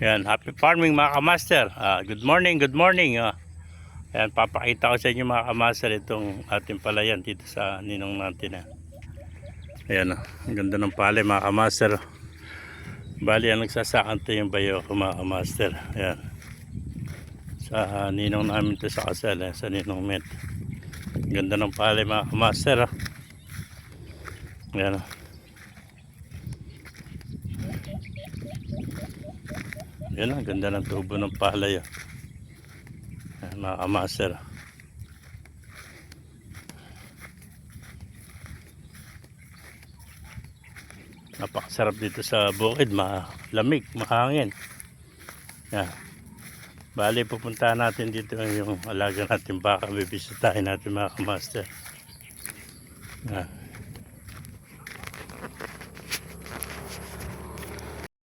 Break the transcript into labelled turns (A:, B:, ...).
A: Yan, happy farming mga kamaster. Good morning, good morning. Ayan, papakita ko sa inyo mga kamaster itong ating palayan dito sa ninong natin. Ayan, ang ganda ng palay mga kamaster. Bali, ang nagsasakante yung bayo ko mga kamaster. Ayan, sa ninong namin to sa kasal, sa ninong met. Ganda ng palay mga kamaster. Ayan. Ayan, ang ganda ng tubo ng palay. Ayan, mga kamaster. Napakasarap dito sa bukid, malamig, mahangin. Yan. Bali, pupuntahan natin dito yung alaga natin baka, bibisitahin natin mga kamaster. Yan.